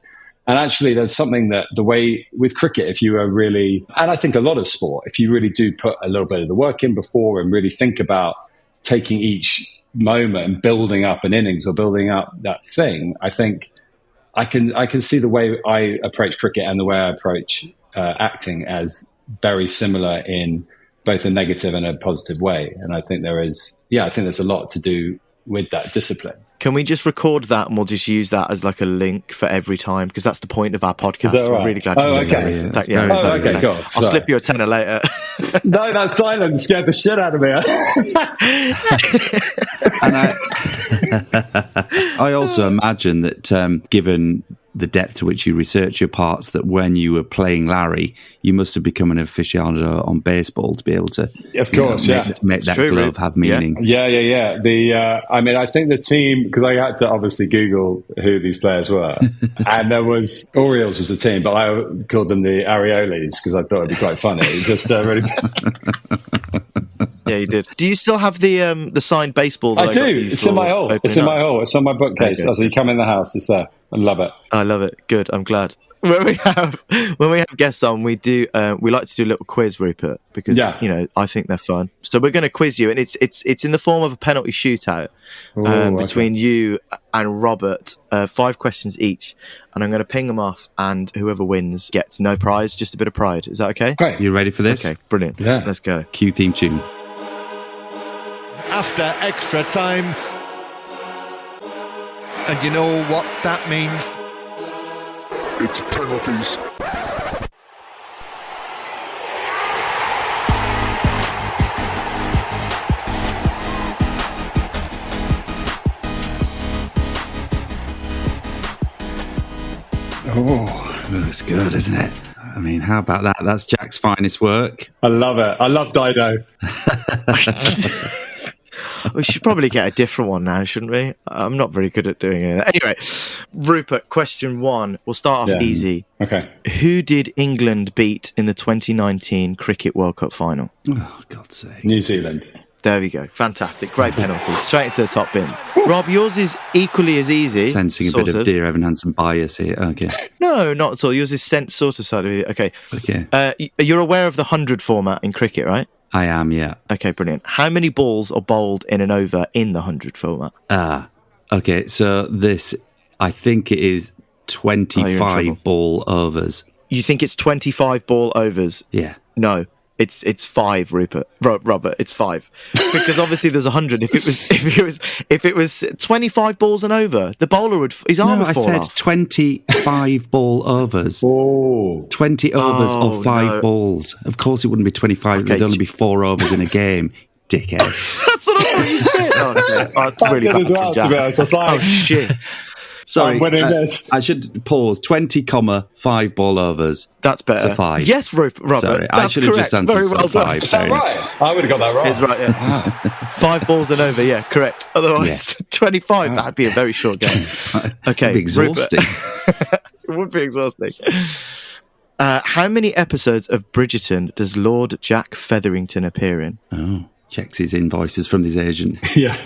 And actually, there's something that the way with cricket, if you are really, and I think a lot of sport, if you really do put a little bit of the work in before and really think about taking each moment and building up an innings or building up that thing, I think I can see the way I approach cricket and the way I approach acting as very similar in both a negative and a positive way. And I think there's a lot to do with that discipline. Can we just record that and we'll just use that as like a link for every time? Because that's the point of our podcast. Right? We're really glad you said that. Okay, cool. I'll slip you a tenner later. No, that silence scared the shit out of me. And I also imagine that given the depth to which you research your parts, that when you were playing Larry, you must have become an aficionado on baseball to be able to, make that glove have meaning. Yeah. I think the team, because I had to obviously Google who these players were, and there was Orioles was a team, but I called them the Areoles because I thought it'd be quite funny. It's just really. Yeah, you did. Do you still have the signed baseball? That I do. It's in my hole. It's in my hole. It's on my bookcase. Okay. As you come in the house, it's there. I love it. I love it. Good. I'm glad. When we have guests on, we like to do a little quiz, Rupert, because I think they're fun. So we're going to quiz you, and it's in the form of a penalty shootout between you and Robert. 5 questions each, and I'm going to ping them off, and whoever wins gets no prize, just a bit of pride. Is that okay? Great. You ready for this? Okay, brilliant. Yeah. Let's go. Cue theme tune. After extra time, and you know what that means? It's penalties. Oh, that's good, isn't it? I mean, how about that? That's Jack's finest work. I love it. I love Dido. We should probably get a different one now, shouldn't we? I'm not very good at doing it. Anyway, Rupert, question 1. We'll start off easy. Okay. Who did England beat in the 2019 Cricket World Cup final? Oh, God's sake. New Zealand. There we go. Fantastic. Great penalties. Straight into the top bins. Rob, yours is equally as easy. Sensing a bit of Dear Evan Hanson bias here. Okay. No, not at all. Yours is sort of side of you. Okay. You're aware of the 100 format in cricket, right? I am, yeah. Okay, brilliant. How many balls are bowled in an over in the 100 format? Okay, so this, I think it is 25 ball overs. You think it's 25 ball overs? Yeah. No, It's 5, Rupert. Robert, it's 5. Because obviously there's 100. If it was 25 balls and over, the bowler would his arm would fall I said off. 25 ball overs. Oh, 20 overs of 5 balls. Of course, it wouldn't be 25. Okay, There'd only be 4 overs in a game. Dickhead. That's what I thought you said. Oh, okay. Oh, it's really bad from Jack. I was like, Oh shit. Sorry, I'm winning this. I should pause. 20, 5 ball overs. That's better. So 5. Yes, Robert. Sorry, that's I should have just correct. answered Very well done. 5. Is that right? I would have got that wrong. It's right, yeah. 5 balls and over, yeah, correct. Otherwise, 25, that'd be a very short game. Okay, It'd be exhausting. It would be exhausting. How many episodes of Bridgerton does Lord Jack Featherington appear in? Oh, checks his invoices from his agent. Yeah.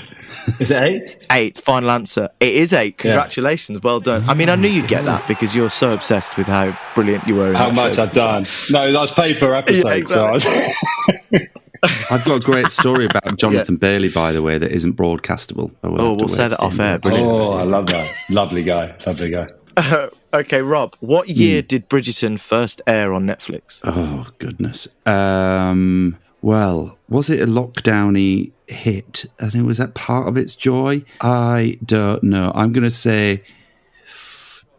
Is it 8? 8, final answer. It is 8. Congratulations, well done. I mean, I knew you'd get that because you're so obsessed with how brilliant you were. How much I've done. No, that's paper episode. Yeah, exactly. So I've got a great story about Jonathan Bailey, by the way, that isn't broadcastable. We'll say that off air. Brilliant. Oh, I love that. Lovely guy. Okay, Rob, what year did Bridgerton first air on Netflix? Oh, goodness. Well, was it a lockdowny hit? I think, was that part of its joy? I don't know. I'm going to say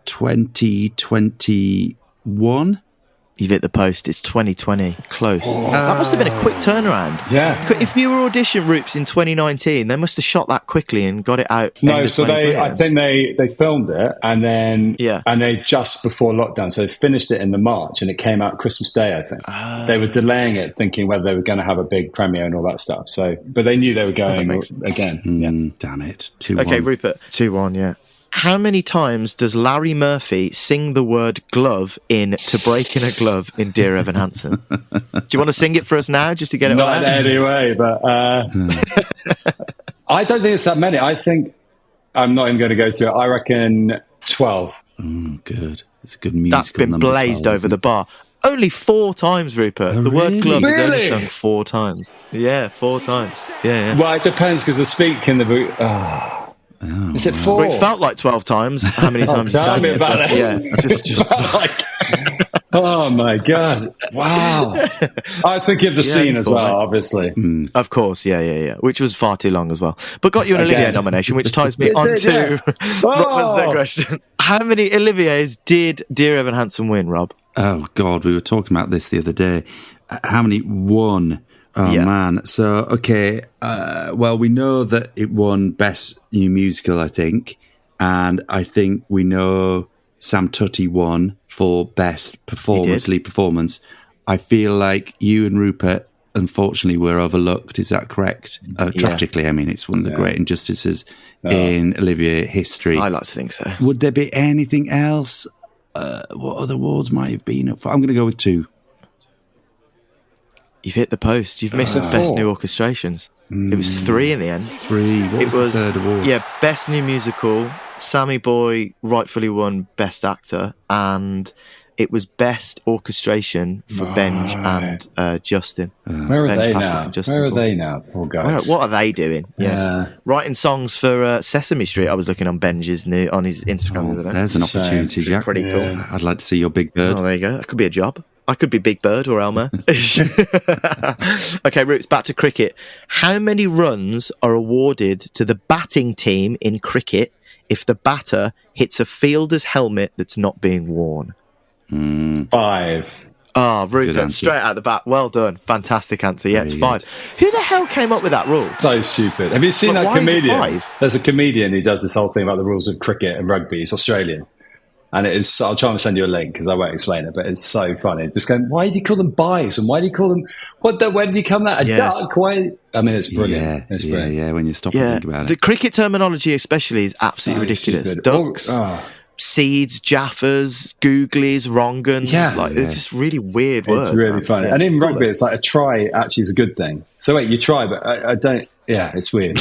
2021. You've hit the post. It's 2020. Close. That must have been a quick turnaround. Yeah. If you were audition Roops in 2019, they must have shot that quickly and got it out. No, so I think they filmed it and then and they just before lockdown, so they finished it in the March and it came out Christmas Day, I think. They were delaying it, thinking whether they were going to have a big premiere and all that stuff. So, but they knew they were going again. Damn it! 2-1. Okay, Rupert. 2-1. Yeah. How many times does Larry Murphy sing the word glove in To Break in a Glove in Dear Evan Hanson? Do you want to sing it for us now just to get it Not on? in any way, but I don't think it's that many. I think I'm not even going to go to it. I reckon 12. Good. It's a good musical. That's been number blazed 12, over the bar. Only 4 times, Rupert. Oh, the word glove is only Really? sung 4 times. Yeah, 4 times. Yeah. Well, it depends because the speak in the boot. Is it 4? Well, it felt like 12 times. How many times you tell sang me it? about But it. Yeah, just Like, oh my god! Wow. I was thinking of the scene as thought, well, mate. obviously. Of course, yeah. Which was far too long as well. But got you an Olivier nomination, which ties me on to Robert's next question. How many Oliviers did Dear Evan Hanson win, Rob? Oh God, we were talking about this the other day. How many won? Oh man. So okay, well we know that it won Best New Musical, I think, and I think we know Sam Tutty won for Best Performance, Lead Performance. I feel like you and Rupert, unfortunately, were overlooked. Is that correct? Tragically, I mean, it's one of the great injustices in Olivier history. I like to think so. Would there be anything else? What other awards might have been up for? I'm going to go with 2. You've hit the post. You've missed the Best New Orchestrations. It was 3 in the end. 3. What was the third award? Yeah, Best New Musical. Sammy Boy rightfully won Best Actor, and it was Best Orchestration for Benj and Justin. Where are Benj they Pasek now? and Justin Where are Paul. they now? Poor guys. What are they doing? Yeah. Writing songs for Sesame Street. I was looking on Benj's on his Instagram the other day. There's an opportunity, Jack. Pretty cool. I'd like to see your Big Bird. Oh, there you go. That could be a job. I could be Big Bird or Elmer. Okay, Roots, back to cricket. How many runs are awarded to the batting team in cricket if the batter hits a fielder's helmet that's not being worn? 5. Ah, Good Rupert, answer. straight out the bat. Well done. Fantastic answer. Yeah, it's 5. Who the hell came up with that rule? So stupid. Have you seen But that why is it comedian? 5? There's a comedian who does this whole thing about the rules of cricket and rugby. It's Australian. And it is, I'll try and send you a link because I won't explain it, but it's so funny. Just going, why do you call them buys? And why do you call them, when do you come that? A duck? Why? I mean, it's brilliant. It's brilliant. Yeah, when you stop and think about The it. cricket terminology especially is absolutely ridiculous. stupid. Ducks, seeds, jaffers, googlies, wrongans. It's just really weird words. It's really man. funny. Yeah. And in rugby, it's like a try actually is a good thing. So wait, you try, but I don't, it's weird.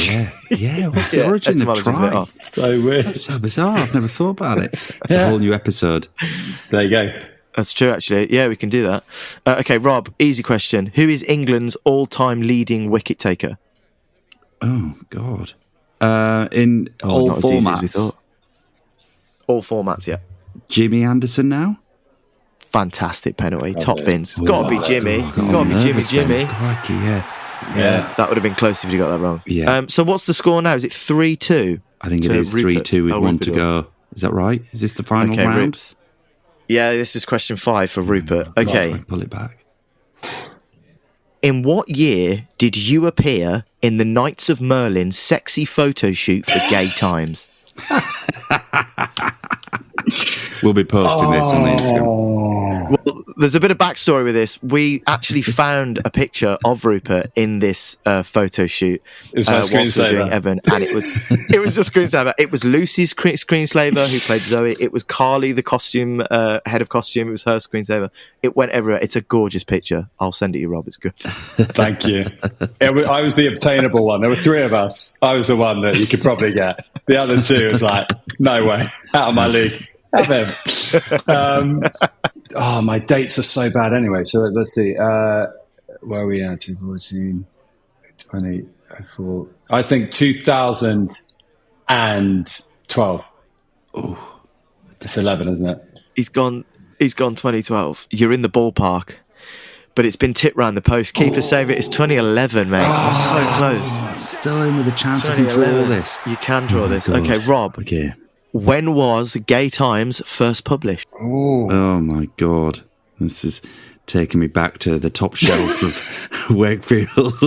Yeah, what's the origin of etymology's a bit try? off. So weird. That's so bizarre. I've never thought about it. It's a whole new episode. There you go. That's true, actually. Yeah, we can do that. Okay, Rob, easy question. Who is England's all-time leading wicket taker? Oh, God. In all not as easy as we formats. thought. All formats, yeah. Jimmy Anderson now? Fantastic penalty. Top bins. Got to be Jimmy. It's got to be Jimmy. Crikey, Yeah, that would have been close if you got that wrong. Yeah. So what's the score now? Is it 3-2? I think it is 3-2 with one to go. Is that right? Is this the final round? Rupes. Yeah, this is question 5 for Rupert. Okay. Try and pull it back. In what year did you appear in the Knights of Merlin sexy photo shoot for Gay Times? We'll be posting this on the Instagram. Well, there's a bit of backstory with this. We actually found a picture of Rupert in this photo shoot whilst we were doing Evan, and it was a screensaver. It was Lucy's screensaver who played Zoe. It was Carly, the costume head of costume. It was her screensaver. It went everywhere. It's a gorgeous picture. I'll send it to you, Rob. It's good. Thank you. I was the obtainable one. There were 3 of us. I was the one that you could probably get. The other 2 was like, no way, out of my league. Have him. My dates are so bad anyway. So let's see. Where are we at? 14, 20, 4. I think 2012. Oh, it's 11, isn't it? He's gone 2012. You're in the ballpark, but it's been tipped round the post. Keeper save it. It's 2011, mate. You're so close. Still in with a chance I can draw this. You can draw this. Okay, Rob. Okay. When was Gay Times first published? Oh my God. This is taking me back to the top shelf of Wakefield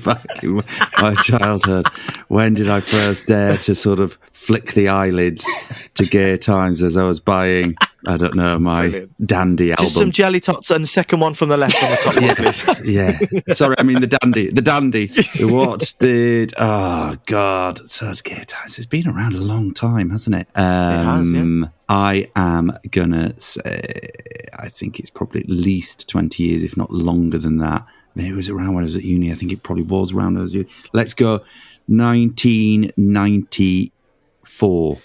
back in my childhood. When did I first dare to sort of flick the eyelids to Gay Times as I was buying, I don't know, my Dandy album? Just some jelly tots and second one from the left on the top one, please. Yeah. Sorry, I mean the Dandy. What did... Oh, God. So Gay Times, it's been around a long time, hasn't it? It has, yeah. I am going to say, I think it's probably at least 20 years, if not longer than that. Maybe it was around when I was at uni. I think it probably was around when I was at uni. Let's go 1994.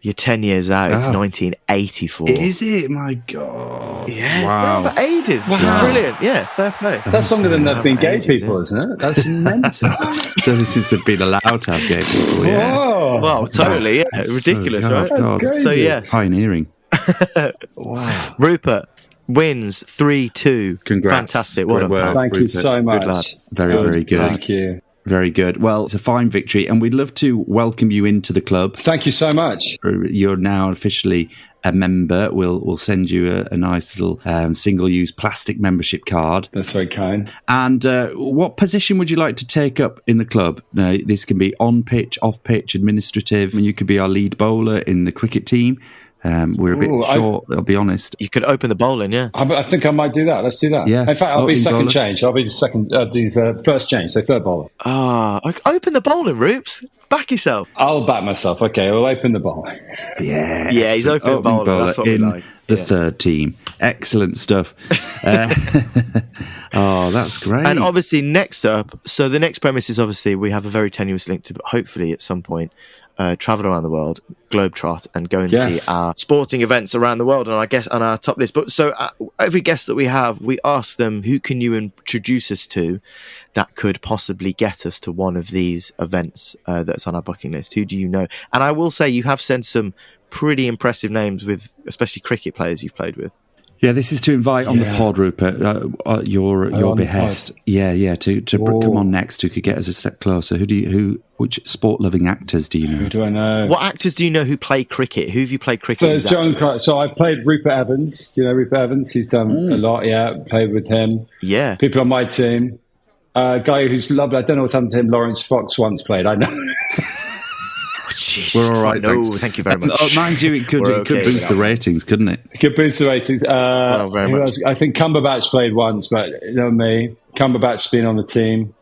You're 10 years out. It's 1984. Is it? My God. Yeah, wow. It's been for ages. Wow. It's brilliant. Yeah, fair play. That's longer than there've been gay people, isn't it? That's mental. So this is been allowed to have gay people, yeah. Whoa. Well, totally, yeah. Ridiculous, right? God. So, yes. Pioneering. Wow. Rupert wins 3-2. Congrats. Fantastic. What Great a work. pal. Thank you so much. Good lad. Very good. Thank you. Very good. Well, it's a fine victory, and we'd love to welcome you into the club. Thank you so much. You're now officially a member. We'll send you a nice little single-use plastic membership card. That's very kind. And what position would you like to take up in the club? Now, this can be on-pitch, off-pitch, administrative. I mean, you could be our lead bowler in the cricket team. We're a bit short, I'll be honest. You could open the bowling, yeah. I think I might do that. Let's do that. Yeah. In fact, I'll be second bowler. change. I'll be the second, first change, so third bowler. Open the bowling, Roops. Back yourself. I'll back myself. Okay, we'll open the bowler. Yeah. Yeah, he's opening bowler. That's what we in like. the third team. Excellent stuff. Oh, that's great. And obviously, next up, so the next premise is obviously we have a very tenuous link to, hopefully at some point, travel around the world, globetrot, and go and see our sporting events around the world. And I guess on our top list. But so every guest that we have, we ask them, who can you introduce us to that could possibly get us to one of these events that's on our bucket list? Who do you know? And I will say you have sent some pretty impressive names with, especially cricket players you've played with. Yeah, this is to invite on the pod, Rupert, your behest. Yeah, to come on next, who could get us a step closer. Which sport-loving actors do you know? Who do I know? What actors do you know who play cricket? Who have you played cricket So with? it's John. So I played Rupert Evans. Do you know Rupert Evans? He's done a lot. Yeah, played with him. Yeah. People on my team. Guy who's lovely. I don't know what's happened to him. Lawrence Fox once played. I know. Jesus, We're all right. no, thank you very much. Mind you, it could boost the ratings, couldn't it? It could boost the ratings. Very who much. else? I think Cumberbatch played once, but you know me. Cumberbatch's been on the team.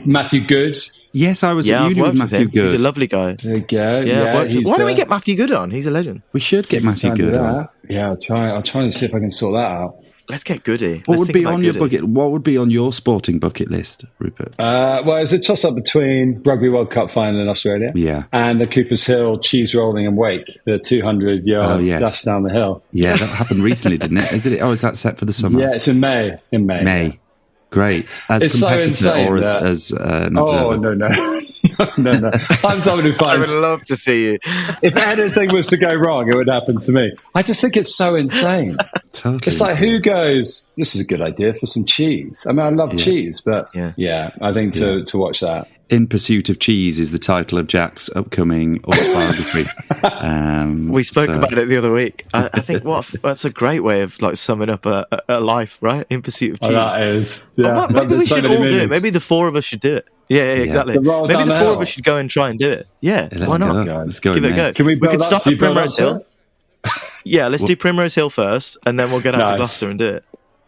Matthew Good. Yes, I was at I've uni with worked Matthew him. Good. He's a lovely guy. There you go. Yeah, Why don't we get Matthew Good on? He's a legend. We should get Matthew Good on. Yeah, I'll try and see if I can sort that out. Let's get Goody. What would be on your bucket? What would be on your sporting bucket list, Rupert? Well, it's a toss-up between Rugby World Cup final in Australia, and the Coopers Hill cheese rolling and wake, the 200-yard dash down the hill. Yeah, that happened recently, didn't it? Is it? Oh, is that set for the summer? Yeah, it's in May. May. Great. As it's competitor so insane or as an observer? Oh, no. No. I'm someone who I would finds love to see you. if anything was to go wrong, it would happen to me. I just think it's so insane. Totally It's like, insane. who goes, this is a good idea for some cheese? I mean, I love cheese, but I think to watch that. In Pursuit of Cheese is the title of Jack's upcoming autobiography. We spoke about it the other week. I think that's a great way of like summing up a life, right? In Pursuit of Cheese. That is. Yeah, Maybe we should all do it. Maybe the four of us should do it. Yeah, exactly. Maybe the four of us should go and try and do it. Yeah, why not? Let's go. Give it a go. Can we could start at Primrose Hill? Hill. Yeah, let's do Primrose Hill first, and then we'll get out to Gloucester and do it.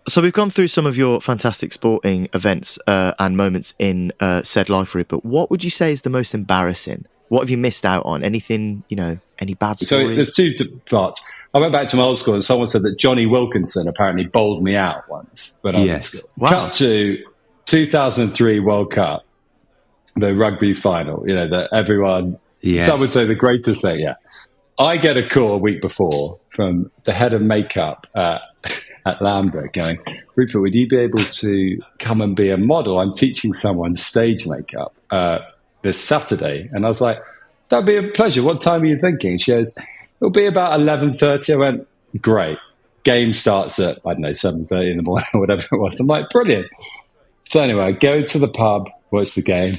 So we've gone through some of your fantastic sporting events and moments in said life, Rupert. What would you say is the most embarrassing? What have you missed out on? Anything, any bad stories? So there's two parts. I went back to my old school and someone said that Johnny Wilkinson apparently bowled me out once. But I was in school. Wow. Cut to 2003 World Cup, the rugby final, that everyone, some would say the greatest thing, I get a call a week before from the head of makeup at Lambert going, Rupert, would you be able to come and be a model? I'm teaching someone stage makeup this Saturday. And I was like, that'd be a pleasure. What time are you thinking? She goes, it'll be about 11:30. I went, great. Game starts at, 7:30 in the morning or whatever it was. I'm like, brilliant. So anyway, I go to the pub, watch the game,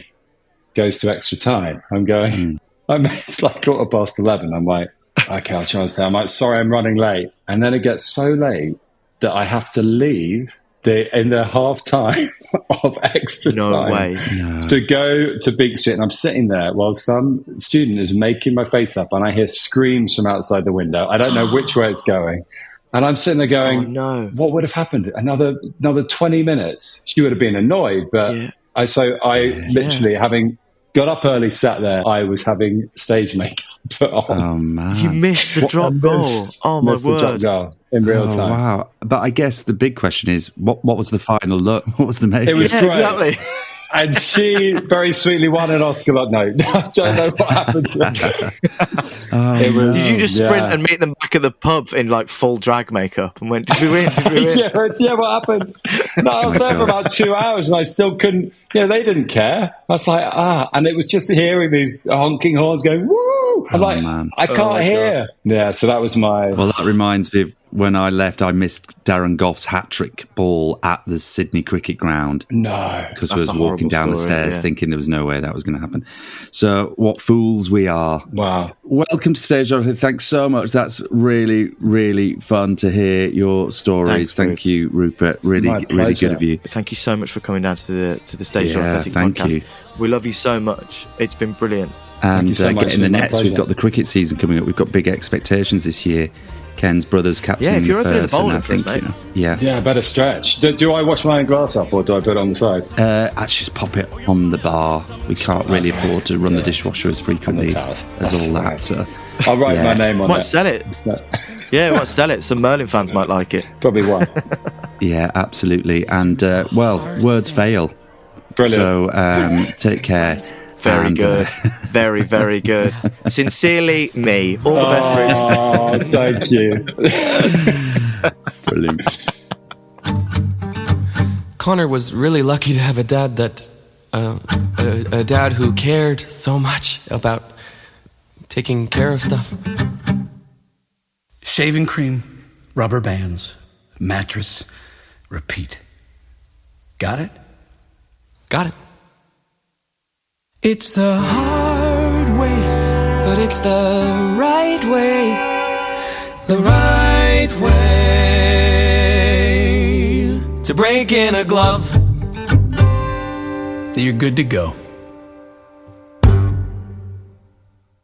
goes to extra time. I'm going, it's like 11:15. I'm like, okay, I'll try and say, I'm like, sorry, I'm running late. And then it gets so late that I have to leave in the half time of extra time to go to Beak Street. And I'm sitting there while some student is making my face up and I hear screams from outside the window. I don't know which way it's going. And I'm sitting there going, what would have happened? Another 20 minutes. She would have been annoyed. But I literally, having got up early, sat there, I was having stage makeup put on. Oh, man. You missed the drop goal. Oh, my word. The drop goal in real time. Wow. But I guess the big question is, what was the final look? What was the make? It was great. Exactly. And she very sweetly won an Oscar. Like, no, I don't know what happened to her. Did you just sprint and meet them back at the pub in like full drag makeup and went, did we win? Did we win? yeah, what happened? No, I was there for about 2 hours and I still couldn't, they didn't care. I was like, and it was just hearing these honking horns going, woo! I'm like, man. I can't hear. God. Yeah, so that was my... Well, that reminds me of when I left, I missed Darren Goff's hat-trick ball at the Sydney Cricket Ground. No. Because we was walking down the stairs thinking there was no way that was going to happen. So, what fools we are. Wow. Welcome to Stage Door. Thanks so much. That's really, really fun to hear your stories. Thank you, Rupert. Really good of you. Thank you so much for coming down to the Stage Door Athletic Podcast. You. We love you so much. It's been brilliant. And getting the nets. We've got the cricket season coming up. We've got big expectations this year. Ken's brother's captain. Yeah, if you're opening the person, bowling I think, mate. Yeah, better stretch. Do I wash my own glass up or do I put it on the side? Actually, just pop it on the bar. We can't really afford to run the dishwasher as frequently as all that. So I'll write my name on it. Might sell it. Might sell it. Some Merlin fans might like it. Probably one. Yeah, absolutely. And words fail. Brilliant. So take care. Very good. Very, very good. Sincerely, me. All the best, Bruce. Thank you. Brilliant. Connor was really lucky to have a dad that... a dad who cared so much about taking care of stuff. Shaving cream, rubber bands, mattress, repeat. Got it? Got it. It's the hard way, but it's the right way. the right way to break in a glove. You're good to go.